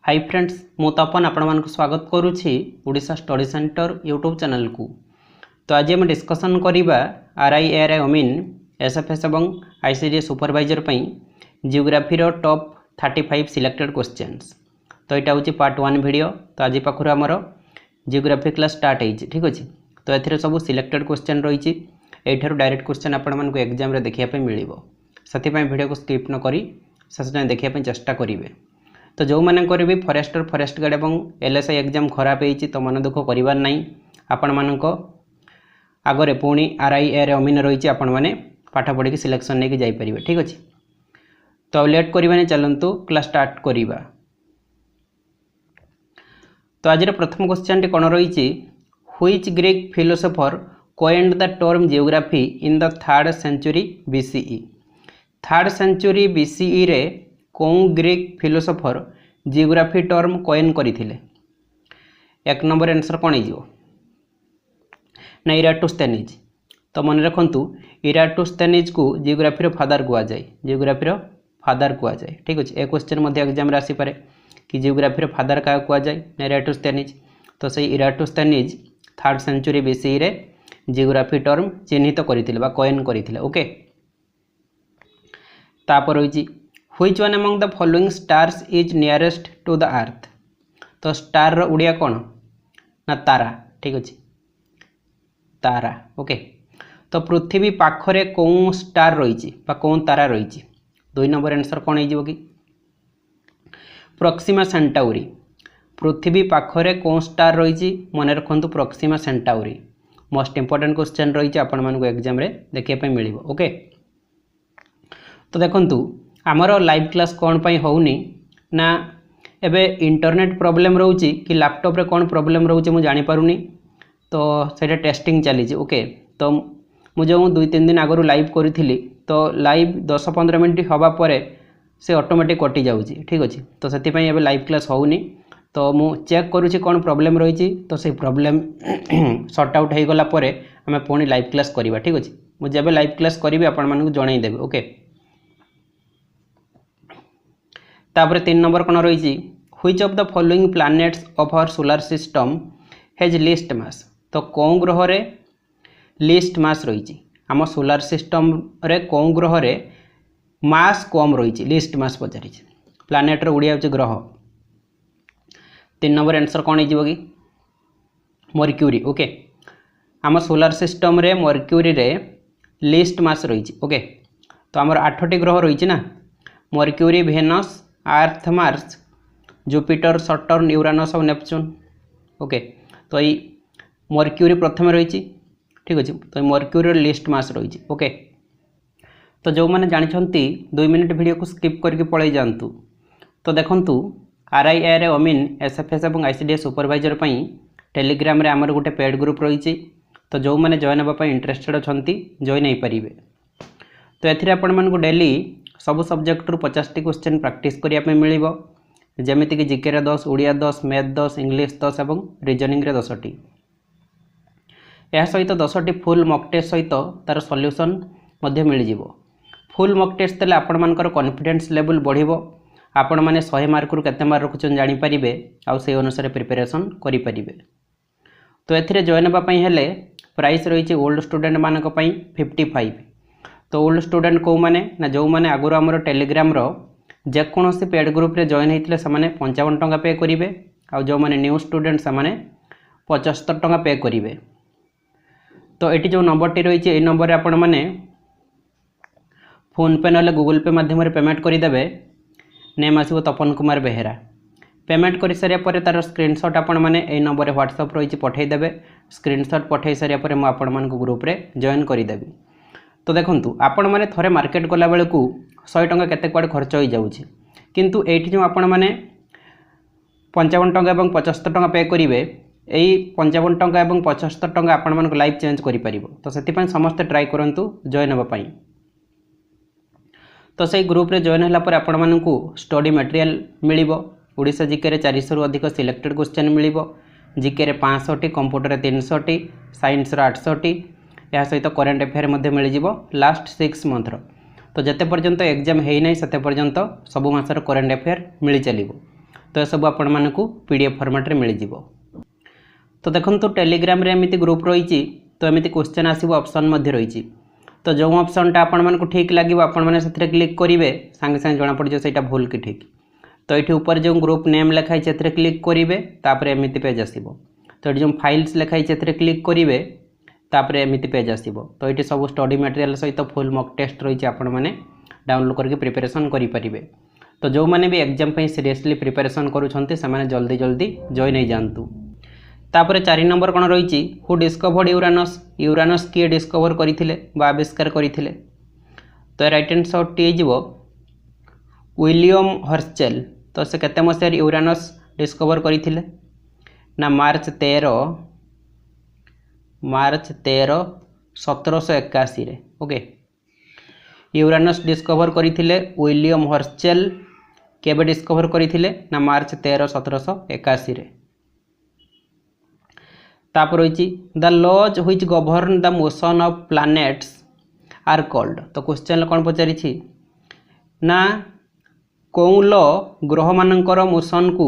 Hi friends मु तपन आपण स्वागत करुच्ची Odisha study centre YouTube channel को। तो आज आम डिस्कसन करवा RI अमीन SFS और ICDS supervisor geography top 35 selected questions. तो यहाँ हूँ पार्ट 1 वीडियो। तो आज पाखर आमर जियोग्राफी क्लास स्टार्ट हो ठीक अच्छे। तो ये सब सिलेक्टेड क्वेश्चन रही यू डायरेक्ट क्वेश्चन आपण एग्जाम देखा मिल से वीडियो को स्किप न करी शेष देखा चेष्टा करेंगे। तो जो मैंने भी फॉरेस्टर फॉरेस्ट गार्ड और LSI एग्जाम खराब होती तो मन दुख करार ना आपण मान आगरे पुणी RI अमीन रही आपण मैंने पाठ पढ़ी सिलेक्शन नहीं जापर ठीक अच्छे। तो लेट करवानी चलतु क्लास स्टार्ट करवा। तो आज प्रथम क्वेश्चन कौन रही which Greek philosopher coined the term geography in the 3rd century BCE। 3rd century BCE रे कौन Greek philosopher geography term coin करथिले। एक नंबर आंसर कौन हो ना इराटोस्थेनीज। तो मन रखु इराटोस्थेनीज को जियोग्राफी फादर कह जाए जियोग्राफी फादर कह जाए ठीक अच्छे। एक क्वेश्चन एग्जाम आसीपे कि जियोग्राफी फादर क्या कह जाए ना इराटोस्थेनीज। तो सही इराटोस्थेनीज 3rd century BCE रे जियोग्राफी टर्म चिन्हित करथिले बा कॉइन करथिले ओके। तापर होइछि which one among the following stars is nearest to the earth. तो स्टार रो उड़िया कौन ना तारा ठीक अच्छे तारा ओके। तो पृथ्वी पाखरे कौन स्टार रही कौन तारा रही 2 नंबर आंसर कौन हो कि प्रोक्सिमा सेंटाउरी। पृथ्वी पाखरे कौन स्टार रही मन रखु प्रोक्सिमा सेंटाउरी। मोस्ट इंपोर्टेंट क्वेश्चन रही आपण मानक एग्जाम रे देखिए मिल ओके। तो देखंतु आमर लाइव क्लास कौन पाई होनी ना एबे इंटरनेट प्रॉब्लम रोचे कि लैपटॉप रे कौन प्रॉब्लम रोचे मु जानि पारुनी। तो सेटा टेस्टिंग चली ओके। तो मु जो 2-3 दिन आगु लाइव करी तो लाइव 10-15 मिनट हवा परे से ऑटोमेटिक कटि जाउची ठीक अच्छे। तो से एबे लाइव क्लास होनी। तो मु चेक करुँची कौन प्रॉब्लम रही तो से प्रॉब्लम सॉर्ट आउट हो गला परे आमे पुणी लाइव क्लास करवा ठीक अच्छे। मुझे जब लाइव क्लास करी आपण मानक जनईदेवी ओके। तापर 3 नंबर कौन रही which of the following planets of our solar system has least mass. तो कौन ग्रह रे लीस्ट मास रही आम सोलर सिस्टम रे कौन ग्रह रे मास कम रही लीस्ट मास पचारि प्लैनेट रो उड़िया होचे ग्रह। 3 नंबर आंसर कौन हो कि मर्क्यूरी ओके। आम सोलर सिस्टम रे मर्क्यूरी रे लीस्ट मास रही ओके। तो आमर 8टी ग्रह रही ना मर्क्यूरी भेनस अर्थ मार्स जुपिटर सटर्न यूरानस और नेपच्यून ओके। तो ये मर्क्यूरी प्रथम रही ठीक अच्छे। तो मर्क्यूरी लिस्ट मास रही ओके। तो जो मैंने जानते 2 मिनट वीडियो को स्किप करके पलि जातु। तो देखंतु RI अमीन SFS और ICDS सुपरवाइजर टेलीग्राम रे आमर गोटे पेड ग्रुप रही। तो जो मैंने जॉइन होगा इंटरेस्टेड अच्छा जॉइन हो पारे। तो ये आपण डेली सब सब्जेक्ट रु 50टी क्वेश्चन प्रैक्टिस करने मिल जमीक जीके 10 ओडिया 10 मैथ 10 इंग्लिश 10 और रीजनिंग 10टी। यह सहित 10टी फुल मॉक टेस्ट सहित तार सॉल्यूशन मिल जाव। फुल मॉक टेस्ट देले आपण मानकर कॉन्फिडेंस लेवल बढ़िबो। आपण माने 100 मार्क रु केते मार्क रखुछन जानि परिबे आ से अनुसार प्रिपरेशन करि परिबे। तो एथिरे जॉइन होबा पई हेले प्राइस रही ओल्ड स्टूडेंट मानक पई 55। तो ओल्ड स्टूडेंट कौ माने ना जो माने आगुर आमर टेलीग्राम रो जेकोसी पेड ग्रुप रे जॉइन होते से 55 टंका पे करेंगे आ जो माने न्यू स्टूडेंट से 75 टंका पे करेंगे। तो ये जो नंबर टी रही है नंबर आपण मैंने फोन पे ना गूगल पे माध्यम पेमेंट करदे। नेम आसो तपन कुमार बेहेरा। पेमेंट कर सारे तार स्क्रीनशॉट आपण मैंने यही नंबर व्हाट्सएप रही पठेदेवे। स्क्रीनशॉट पठे सारे मुझे ग्रुप रे जॉइन करदेवी। तो देखंतु आपण माने थरे मार्केट गला बेले को 100 टंका केते कुआडे खर्च हो जाउछि किंतु एठी जो आपण माने 55 टंका एवं 75 टंका पे करिवे एई 55 टंका एवं 75 टंका आपण मानको लाइफ चेंज करि परिबो। तो सेति पय समस्त ट्राई करंतु जॉइन होबा पई। तो सेही ग्रुप रे जॉइन होला पर आपण मानको स्टडी मटेरियल मिलिबो। ओडिसा जीके रे 400 रु अधिक सिलेक्टेड क्वेश्चन मिलिबो। जीके रे 500टी कंप्यूटर रे 300टी साइंस रे 800टी यह सहित करेन्ट अफेयर मिल जाव लास्ट 6 मंथर। तो जिते पर्यंत एग्जाम है ना से पर्यंत सब मासर करेन्ट अफेयर मिल चलो। तो सब आपण को पीडीएफ फॉर्मेट रे मिल जिवो। तो देखंतु टेलीग्राम रे एमिति ग्रुप रही तो एमिति क्वेश्चन आसीबो ऑप्शन मध्ये रही तो जो ऑप्शनटा आपण को ठीक लगे आपण मैंने से क्लिक करेंगे सांगे सांगे जना पड़ जाए भूल कि ठीक। तो ये ऊपर जो ग्रुप नेम लिखाई से क्लिक करेंगे तापर एमती पेज आसो। तो ये जो फाइल्स लिखाई से क्लिक करेंगे तापर एमती पेज आसो। तो ये सब स्टडी मटेरियल सहित फुल मॉक टेस्ट रही आपण मैंने डाउनलोड करके प्रिपरेशन करेंगे। तो जो मैंने भी एग्जाम सीरियसली प्रिपरेशन करुँचे से जल्दी जल्दी जॉइन हो जातु। तापर 4 नंबर कौन रही हु डिस्कवर्ड यूरानस यूरानस किए डिस्कवर करते आविष्कार करते। तो राइट आंसर टी हो विलियम हर्शेल। तो से केते मसीह यूरानस डिस्कवर करते ना मार्च 13 1781 रे। ओके यूरानस डिस्कवर करते विलियम हर्शेल केबे डिस्कवर करते ना मार्च 13 1781 रे। तापर रही the laws which govern the motion of planets are called. तो क्वेश्चन कौन पचारि ना कौन लॉ ग्रह मानकर मोशन को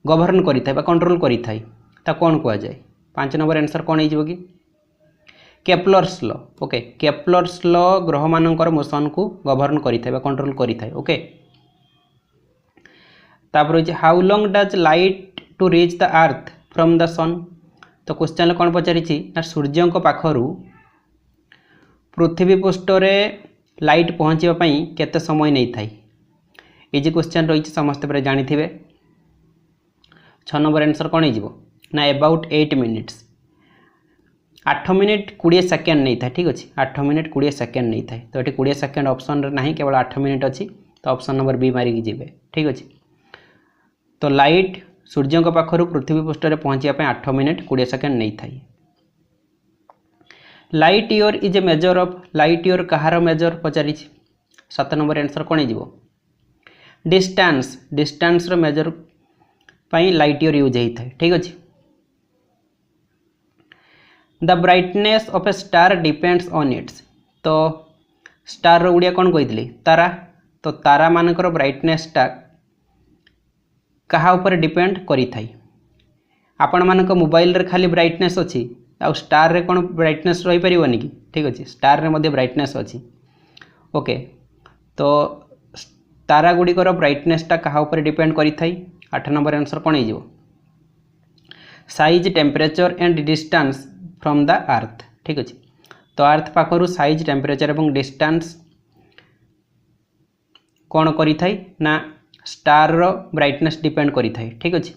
गवर्न करिथाय बा कंट्रोल करिथाय ता कौन कह जाए। 5 नंबर आंसर कौन हो कि Kepler's law. Okay Kepler's law ग्रह मानकर मोशन को गवर्न करिथाय बा कंट्रोल करिथाय। ओके तापर रही how long does light to reach the earth from the sun. तो क्वेश्चन कौन पचारि ना सूर्य पाखरु पृथ्वी पृष्ठरे लाइट पहुँचापी केते समय नहीं थाई। इजी क्वेश्चन रही समस्त पे जानी थे। 6 नंबर आंसर कौन हो ना अबाउट 8 मिनिट्स 8 मिनिट 20 सेकेंड नहीं था। ठीक अच्छे 8 मिनिट 20 सेकेंड नहीं था। तो ये 20 सेकेंड ऑप्शन ना केवल 8 मिनिट अच्छी। तो ऑप्शन नंबर बी मारिकी जी। ठीक अच्छे तो लाइट सूर्य पाखर पृथ्वी पृष्ठ में पहुँचापी 8 मिनिट 20 सेकेंड नहीं था। Light year is a measure of light year कहार मेजर पचारि। 7 नंबर आंसर कौन हो डिस्टेंस डिस्टेंस रो मेजर पाई लाइट ईयर यूज होता है। ठीक अच्छे the brightness of a star depends on its. तो स्टार रो गुड़िया कौन कही तारा। तो तारा मानकर ब्राइटनेसटा कहा ऊपर डिपेंड करी थाई। आपण मानक मोबाइल रे खाली ब्राइटनेस अच्छी आ स्टार रे कौन ब्राइटनेस रही पारिबनी कि। ठीक अच्छे स्टार रे मध्य ब्राइटनेस अच्छी। ओके तो तारा गुड़िकर ब्राइटनेसटा कहा ऊपर डिपेंड करी थाई। 8 नंबर आंसर कौन हो size temperature and distance from the earth. ठीक अच्छे तो अर्थ पाखर साइज टेम्परेचर और डिस्टेंस कौन करी थाई ना स्टार रो ब्राइटनेस डिपेंड करी थाई। ठीक अच्छे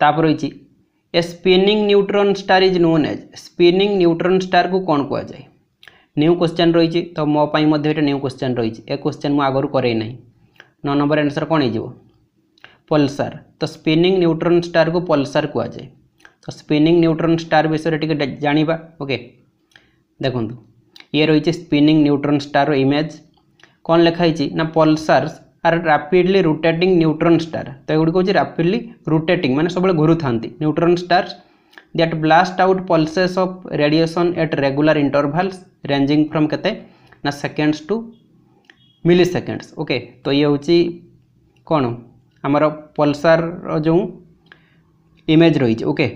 तापर रही a spinning neutron star is known as spinning neutron star को कौन कह जाए। न्यू क्वेश्चन रही तो मो पाई मध्य न्यू क्वेश्चन रही ए क्वेश्चन मु आगरू करे नहीं। 9 नंबर आंसर कौन हो पल्सार। तो स्पिनिंग न्यूट्रॉन स्टार को पल्सार कह जाए। तो स्पिनिंग न्यूट्रॉन स्टार विषय टे जानिबा। ओके देखो ये रही स्पिनिंग न्यूट्रॉन स्टार इमेज कौन लिखाई ना pulsars are rapidly rotating neutron star. तो ये हूँ रैपिडली रोटेटिंग माने सब घूरू था neutron stars that blast out pulses of radiation at regular intervals ranging from केते ना seconds to milliseconds. Okay तो ये हूँ कौन आमर पल्सार जो इमेज रही। ओके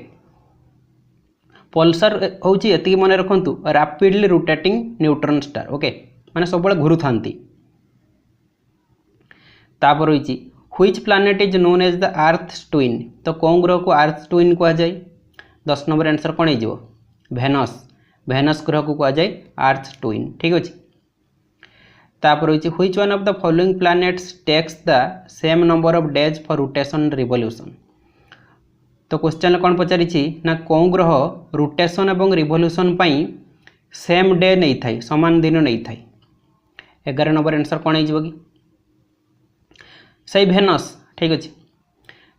पल्सार हूँ ये मन रखु rapidly rotating neutron star. Okay माने सब घूरू था। तापर रही which planet is known as the earth twin. तो कौन ग्रह को अर्थ ट्विन कह जाए। 10 नंबर आंसर कौन हो भेनस भेनस ग्रह को कह जाए अर्थ ट्विन। ठीक अच्छे तापर रही which one of the following planets takes the same number of days for rotation revolution. तो क्वेश्चन कौन पचारि ना कौन ग्रह रोटेशन और रिवोल्यूशन सेम डे नहीं थाई समान दिन नहीं थाई। 11 नंबर आंसर कौन हो सही भेनस। ठीक अच्छे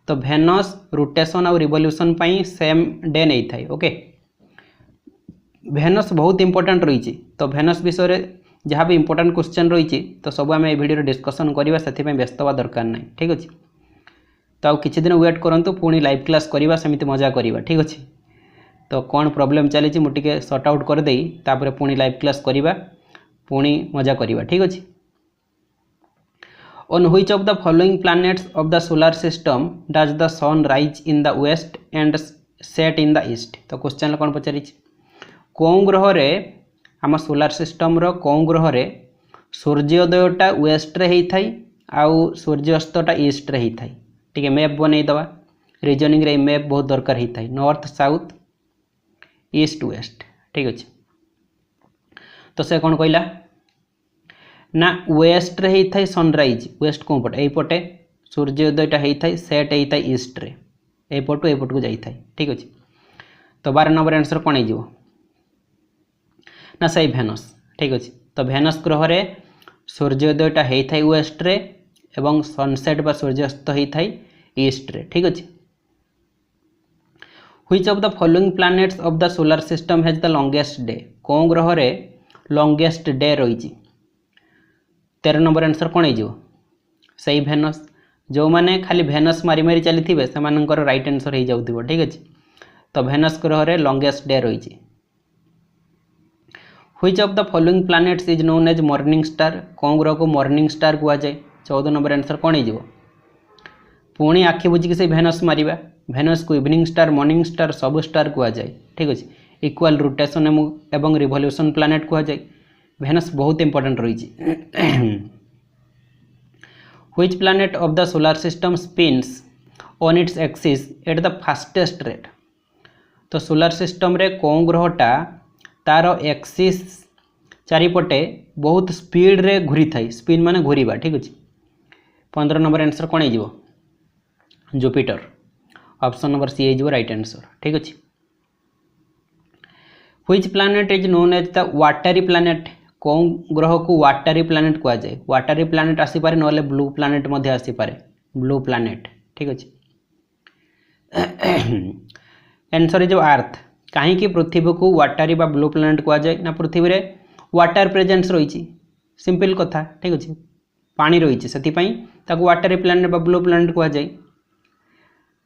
तो भेनस रोटेशन और रिवोल्यूशन सेम डे नहीं थाई। ओके भेनस बहुत इंपोर्टेंट रही। तो भेनस विषय जहाँ भी इंपोर्टेंट क्वेश्चन रही तो सब आम भिडियो डिस्कसन करवा से व्यस्त हवा दरकार ना। ठीक अच्छे तो किसी दिन वेट करूँ पुणी लाइव क्लास करवा सेमती मजा करवा। ठीक अच्छे तो कौन प्रोब्लेम चली मुझे सॉर्ट आउट करदे पुणी लाइव क्लास करवा पुणी मजा करवा। ठीक अच्छे On which of the following planets of the solar system does the sun rise in the west and set in the east? तो क्वेश्चन कौन पचारि कौ ग्रह रे आम सोलार सिस्टम रो कौ ग्रह रे सूर्योदयटा वेस्ट रे हेई थाई आउ सूर्यास्तटा ईस्ट रे हेई थाई। ठीक है, मैप बनै दवा रीजनिंग रे मैप बहुत दरकार हेई थाई, नॉर्थ साउथ ईस्ट वेस्ट। ठीक अच्छे, तो से कौन कहला ना वेस्ट रे हेई थाई सनराइज, वेस्ट कौन पटे एई पटे सूर्योदयटा हेई थाई, सेट हेई थाई ईस्ट रे, एई पटु एई पटु जाई थाई। ठीक अच्छे, तो 12 नंबर आंसर कौन हो जिवो ना सही भेनस। ठीक अच्छे, तो भेनस ग्रह रे सूर्योदयटा हेई थाई वेस्ट रे एवं सनसेट बा सूर्यास्त हेई थाई ईस्ट रे। ठीक अच्छे, which of the following planets of the solar system has the longest day? कौ ग्रह रे लॉन्गेस्ट डे रही? 13 नंबर आंसर कौन हो सही भेनस। जो मैंने खाली भेनस मारी मारी चली थे से राइट आंसर हो जाऊ। ठीक अच्छे, तो भेनस ग्रह रे लॉन्गेस्ट डे रही। Which of the following planets is known as morning star? कौ ग्रह को मॉर्निंग स्टार कहुए? 14 नंबर आंसर कौन हो पुणी आखि बुझिकी से भेनस मारिबा। भेनस को इवनिंग स्टार, मॉर्निंग स्टार सब स्टार कहुए। ठीक अच्छे, इक्वाल रोटेशन एवं रिवोल्यूशन प्लैनेट कहुए। भेनस बहुत इंपोर्टेंट रही। Which planet of the solar system spins on its axis at the fastest rate? तो सोलर सिस्टम रे कौ ग्रहटा तार एक्सिस चारिपटे बहुत स्पीड रे घूरी थाई। स्पिन माने घूरीबा। ठीक अच्छे, 15 नंबर आंसर कौन हो जुपिटर। ऑप्शन नंबर सी हो राइट आंसर। ठीक अच्छे, which planet is known as the watery planet? कौ ग्रह को वाटरी प्लैनेट कहुए? वाटरी प्लैनेट आसीपारे ना ब्लू प्लैनेट मध्य आसीपारे, ब्लू प्लैनेट। ठीक अच्छे, आंसर इज अर्थ। कहीं पृथ्वी को वाटरी बा ब्लू प्लैनेट कहुए ना पृथ्वी रे वाटर प्रेजेंस रही। सिंपल कथा। ठीक अच्छे, पानी रही से वाटरी प्लैनेट बा ब्लू प्लैनेट कहुए।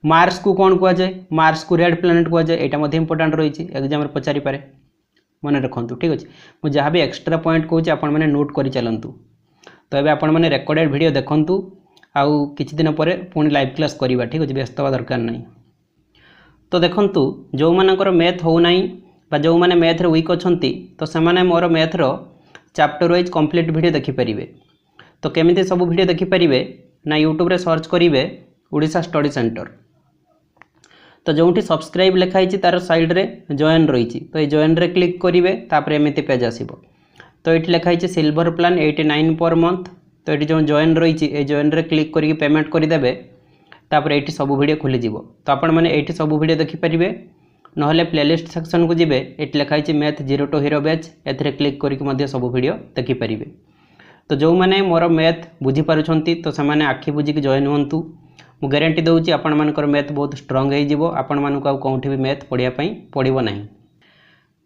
मार्स को कौन कहुए? मार्स को रेड प्लैनेट कहुए। यहाँ इंपोर्टेंट रही, एग्जाम पचारि पारे, मन रखु। ठीक अच्छे, मुझे जहाँ भी एक्सट्रा पॉइंट कहूँ आपण मैंने नोट कर चलतु। तो ये आपण मैंने रेकर्डेड वीडियो देखु आउ किछि दिन पर पुणी लाइव क्लास करवा। ठीक अच्छे, व्यस्त हवा दरकार नहीं। तो देखु जो मानकर मैथ हो ना बा जो मैंने मैथ रे वीक अच्छी तो से मोर मैथ रो चैप्टर वाइज कंप्लीट वीडियो देखिपारे। तो केमिति सब वीडियो देखिपारे ना यूट्यूब रे सर्च करेंगे ओडिशा स्टडी सेंटर। तो जो सब्सक्राइब लिखाई तार साइड रे जॉइन रही, तो ये जॉइन रे क्लिक करेंगे तापर एमती पेज आसो। तो ये लिखाई सिल्वर प्लान 89 पर मंथ। तो ये जो जॉइन रही ये जॉइन रे क्लिक करके पेमेंट करदे तापर ये सब वीडियो खोलीज। तो आपण मैंने ये सब वीडियो देखिपारे ना प्लेलिस्ट सेक्शन को जीवे, ये लिखाई math 0 to hero batch, A click करके सब वीडियो देखिपारे। तो जो मैंने मोर मैथ बुझीपारुंट तो से आखि बुझिकी जॉइन हूँ। मु गारंटी दूसरी आपण मानकर मैथ बहुत स्ट्रंग हो, आपण मानक आउ कौटी भी मैथ पढ़ाई पड़ो ना।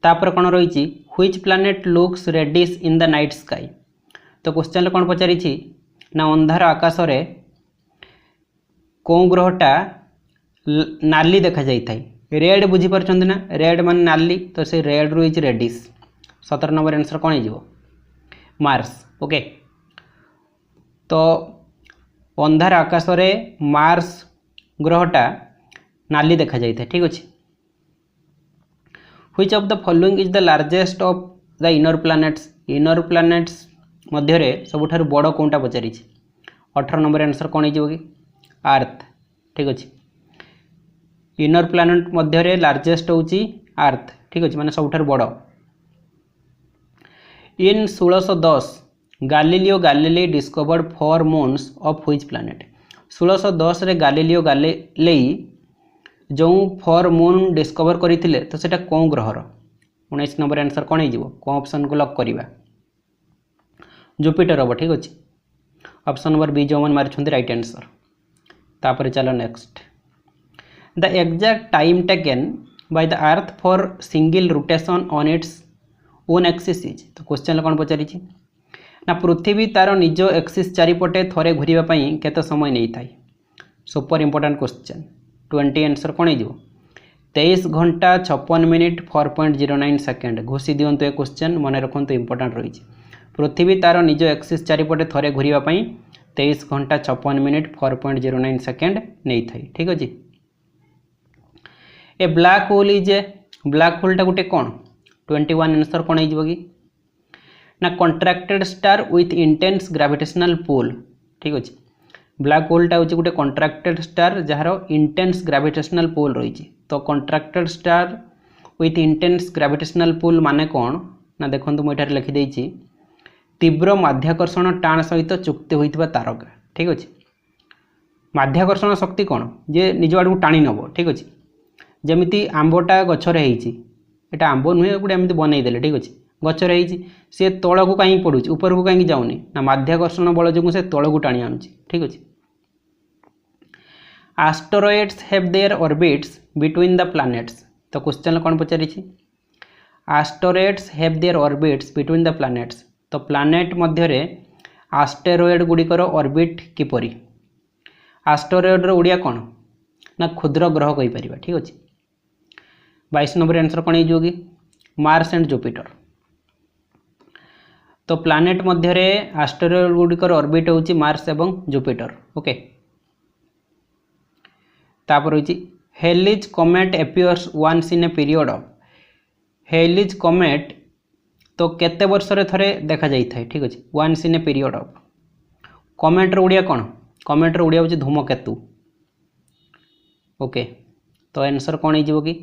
तापर कौन रही which planet looks reddish in the night sky? तो क्वेश्चन कौन पचारि ना अंधार आकाश रे कौ ग्रहटा नाली देखा जाई थाई। रेड बुझीपार ना, रेड मान नाली, तो से रेड रही रेडिश। 17 नंबर आंसर कौन हो मार्स। ओके, तो अंधार आकाश रे मार्स ग्रहटा नाली देखा जाए। ठीक अच्छे, which of the following is the largest of the inner planets? Inner planets मध्य सबुठारु बड़ कौनटा पचारि? 18 नंबर आंसर कौन हो अर्थ। ठीक अच्छे, इनर प्लैनेट मध्य लार्जेस्ट होची अर्थ। ठीक अच्छे, माने सबुठारु बड़। In 1610 Galileo Galilei discovered 4 moons of which planet? 1610 रे गालीलियो गालीलेई जो 4 मून डिस्कवर करते तो सेटा कौ ग्रहर? 19 नंबर आंसर कौन हो कौन ऑप्शन को लॉक करवा? जुपिटर हम। ठीक अच्छे, ऑप्शन नंबर बी जो मैंने मारी राइट आंसर। तापर चलो next, the exact time taken by the earth for single rotation on its own axis is? तो क्वेश्चन कौन पचारि ना पृथ्वी तार निज एक्सिस चारिपटे थरे घूरवाई केते समय नहीं थाई? Super important question. 20 आंसर कौन हो 23 घंटा 56 मिनिट 4.09 सेकेंड। घोषी दिंतु ए क्वेश्चन मन रखु इंपोर्टेंट रही। पृथ्वी तार निज एक्सिस चारिपटे थरे घूरवाई 23 घंटा 56 मिनिट 4.09 सेकेंड नहीं थाई। ठीक अच्छे। A black hole is a black होलटा गोटे कौन 21 आंसर कौन हो कि ना contracted star with intense gravitational pull. ठीक अच्छे। ब्लैक होलटा हूँ गोटे कॉन्ट्रैक्टेड स्टार जार इंटेंस ग्रेविटेशनल पुल रही। तो contracted star with intense gravitational pull माने कौन ना देखो मुझे लिखिदे तीव्र माध्याकर्षण टाण सहित चुक्ति होता तारका। ठीक अच्छे। माध्याकर्षण शक्ति कौन जे निज आड़ को टाणी नब। ठीक अच्छे। जमीती आंबटा गचर होटा आंब नुहे गोटे एमती बनईदे। ठीक अच्छे। गचर सी तल को कहीं पड़ू ऊपर को कहीं जाऊनी ना माध्याकर्षण बल जो से तल को टाणी आणुची। ठीक अच्छे। Asteroids have their orbits between the planets. तो क्वेश्चन कौन पचारि asteroids have their orbits between the planets. तो प्लैनेट मध्य एस्टेरॉयड गुड़िकर ऑर्बिट किपरि एस्टेरॉयड रो ओडिया कौन ना क्षुद्र ग्रह कहि परिबा। ठीक अच्छे। 22 नंबर आंसर कौन हो कि मार्स एंड जुपिटर। तो प्लैनेट मध्य एस्टेरॉयड गुड़िकर ऑर्बिट होची मार्स एवं जुपिटर। ओके। तापर होची Halley's comet appears once in a period of. Halley's comet तो केते वर्ष रे थरे देखा जाई थाए। ठीक अच्छे। Once in a period of comet रो ओडिया कौन कॉमेट रो ओडिया होची धूमकेतु। ओके। तो आंसर कौन हो कि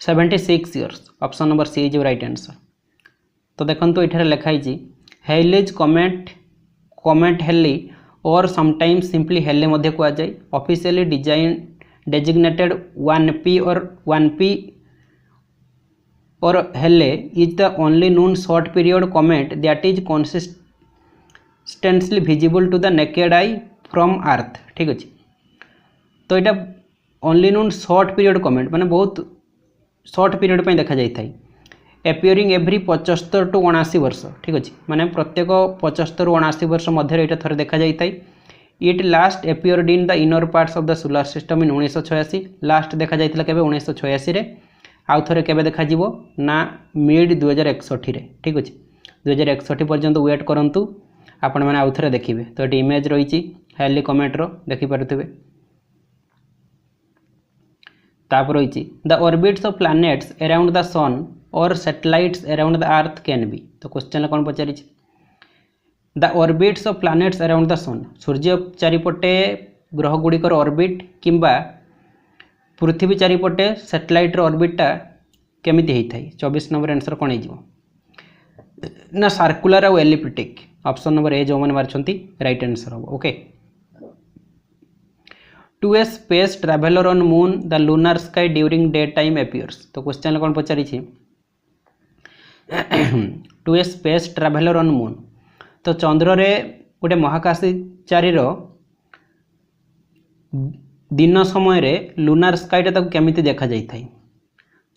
76 years. Option number C is right answer. तो देखो ये लिखाई हेलिज कॉमेट कॉमेट हेली और समटाइम्स सिंपली हेले मध्य कह जाए। ऑफिशियली डिजाइन डेजिग्नेटेड 1P और 1P और Halley is the only known short period comet that is consistently visible to the naked eye from earth. ठीक अच्छे। तो यहाँ only known short period comet माने बहुत शॉर्ट पीरियड पे देखा जाए थाई। एपियरिंग एव्री 75 टू 79 वर्ष। ठीक अच्छे। माने प्रत्येक 75 ରୁ 79 वर्ष मध्य ये थोड़े देखा जाए थाई। It last appeared in the inner parts of the solar system in 1986। Last देखा जाइथिला केबे 1986 रे। आउ थोड़े केबे देखा जीवो ना मिड 2061 रे। ठीक अच्छे। 2061 पर्यंत वेट करंतु आपण माने आउ थोड़े देखिबे। तो ये इमेज रही हेली कॉमेट रो देखि पारुथिबे। तापर रही the orbits of planets around the sun और satellites around the earth can be. तो क्वेश्चन कौन पचारि the orbits of planets around the sun सूर्य चारिपटे ग्रह गुड़िकर ऑर्बिट किंबा पृथ्वी चारिपटे सैटेलाइट ऑर्बिटा केमिति होता है। 24 नंबर आंसर कौन हो ना सर्कुलर और एलिप्टिक। ऑप्शन नंबर ए जो मैंने मार्चंती राइट आंसर हम। Okay. To a space traveller on moon the lunar sky during day time appears. तो क्वेश्चन कौन पचारि to a space traveller on moon. तो चंद्र रे गोटे महाकाशचारी दिन समय रे लूनार स्काईटा ताको केमिति देखा जाई थाई।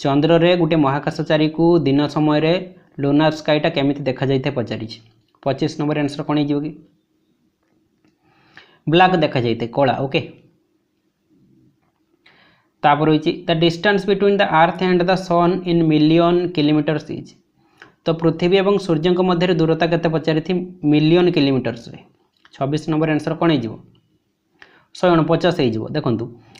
चंद्र रे गोटे महाकाशचारी को दिन समय रे लूनार स्काईटा केमिति देखा जाई थाई पचारि। 25 नंबर आंसर कौन हो कि ब्लैक देखा जाई थाई कला। ओके। तापर रही the distance between the earth and the sun in million kilometres is. तो पृथ्वी और सूर्य मध्य दूरता केते पचारि थी मिलियन किलोमीटर्स रे। 26 नंबर आंसर कौन हो 149 हो। देखो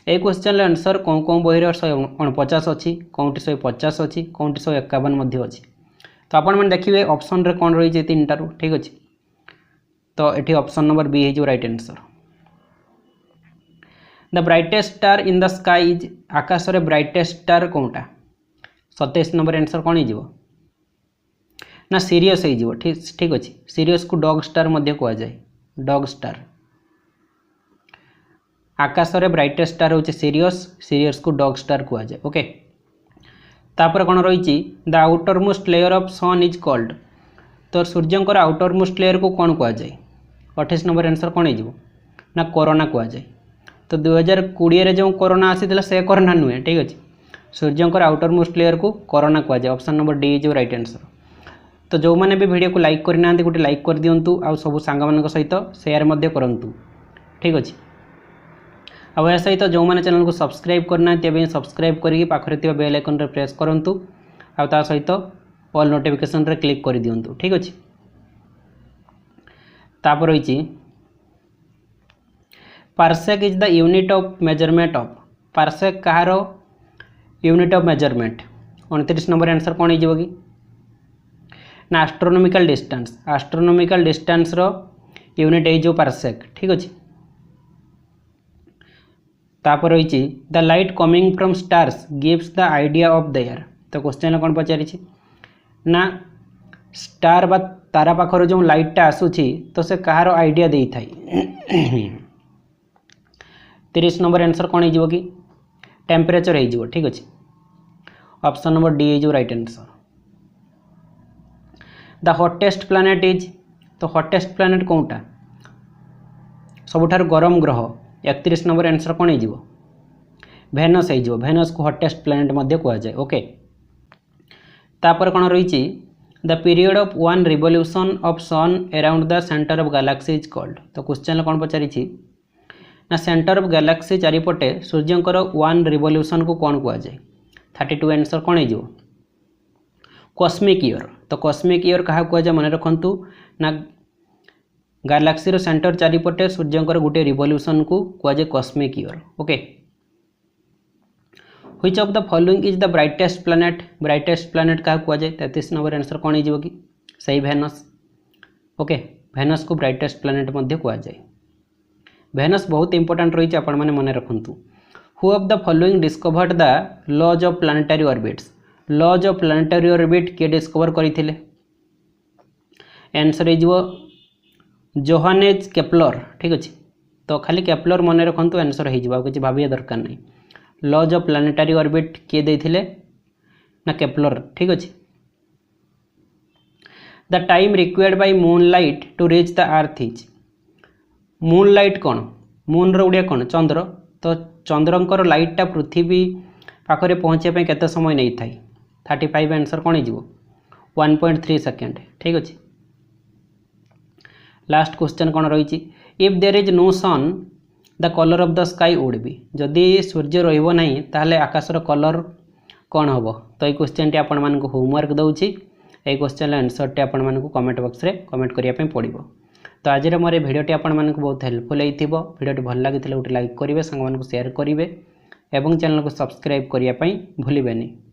ये क्वेश्चन आंसर कौन कौन बही 149 अच्छी कौटी 150 अच्छी कौटी 151 अच्छी। तो आपण मैंने देखिए ऑप्शन रे कौन रही 3टारू। ठीक अच्छे। तो ये ऑप्शन नंबर बी हो right answer. The brightest star in the sky is आकाश रे ब्राइटेस्ट स्टार कौटा 27 नंबर आंसर कौन हो ना सीरियस हो। ठीक अच्छे। सीरियस को डॉग स्टार मध्य कह जाए डॉग स्टार। आकाश रे ब्राइटेस्ट स्टार होचे सीरियस सीरियस को डॉग स्टार कह जाए। ओके। तापर कौन रही the outermost layer of sun is called. तो सूर्यंकर आउटर मोस्ट लेयर को कौन कह जाए 28 नंबर आंसर कौन हो ना कोरोना कह जाए। तो 2020 रे जो कोरोना आसीथिला से कोरोना नुहे। ठीक अच्छे। सूर्यंकर आउटर मोस्ट लेयर को कोरोना कह जाए। Option number D is right answer. तो जो मैंने भी वीडियो को लाइक करना गोटे लाइक कर दिंतु आ सब सांग सहित सेयार करूँ। ठीक अच्छे। आ यह सहित जो मैंने चैनल को सब्सक्राइब करना सब्सक्राइब करके पाखे बेल आइकन रे प्रेस करूँ आ सहित ऑल नोटिफिकेशन रे क्लिक कर दिंतु। ठीक अच्छे। तापर रही parsec is the unit of measurement of parsec Kahar unit of measurement 29 number answer कौन हो कि ना एस्ट्रोनॉमिकल डिस्टेंस रो यूनिट हो पार्सेक ठीक अच्छे तापर रही the light coming from stars gives the idea of their तो क्वेश्चन कौन पचारि ना स्टार बा तारा पाखर जो लाइटटा आसूची तो से कहार आइडिया दे थाई 30 नंबर आंसर कौन हो कि टेम्परेचर हो ठीक अच्छे ऑप्शन नंबर डी हो right answer the hottest planet is तो हॉटेस्ट प्लैनेट कौनटा सबुठार गरम ग्रह 31 नंबर आंसर कौन हो भेनस हो भेनस को हॉटेस्ट प्लैनेट मध्य कहुए ओके तापर कौन रही the period of one revolution of sun around the centre of galaxy is called तो क्वेश्चन कौन पचारि ना सेंटर ऑफ गैलेक्सी चारिपटे सूर्यंकर वन रिवोल्यूशन को कौन कहुए 32 आंसर कौन हो कॉस्मिक ईयर तो कॉस्मिक ईयर क्या कहुए मन रखु ना गैलेक्सी रो सेंटर चारिपटे सूर्यंकर गोटे रिवोल्यूशन को कहुए cosmic year okay which of the following is the brightest planet क्या कहुए 33 नंबर आंसर कौन हो कि सही भेनस ओके भेनस को ब्राइटेस्ट प्लैनेट मध्य कहुए भेनस बहुत इंपोर्टेंट रही आपण मैंने मन रखु who of the following discovered the laws of planetary orbits laws of planetary orbit किए डिस्कवर करते आंसर हो जोहानेज केप्लर ठीक अच्छे तो खाली केप्लर मन रखु आंसर हो किसी भाविया दरकार नहीं लॉज ऑफ प्लानेटरी ऑर्बिट किए देथिले ना केप्लर ठीक अच्छे the time required by moonlight to reach the earth is moonlight कौन मून रोडिया कौन चंद्र तो चंद्रंकर लाइटटा पृथ्वी पाखरे पहुँचे केते समय नहीं थाई 35 आंसर कौन हो 1.3 सेकेंड ठीक अच्छे लास्ट क्वेश्चन कौन रही if there is no sun the colour of the sky would be जदि सूर्य रहिबो नहीं ताहले आकाशर कलर कौन हम तो ये क्वेश्चन टी आपण मानक होमवर्क दउछि ये क्वेश्चन आंसर टी आपण मानक कमेंट बॉक्स रे कमेंट करिया पे पड़िबो तो आज मोर भिडियोटी आपण मानक बहुत हेल्पफुल होइथिबो भिडियोटी भल लागिथिले गोटे लाइक करिवे संग मानक शेयर करिवे एवं चैनल को सब्सक्राइब करिया पे भूलिबेनी।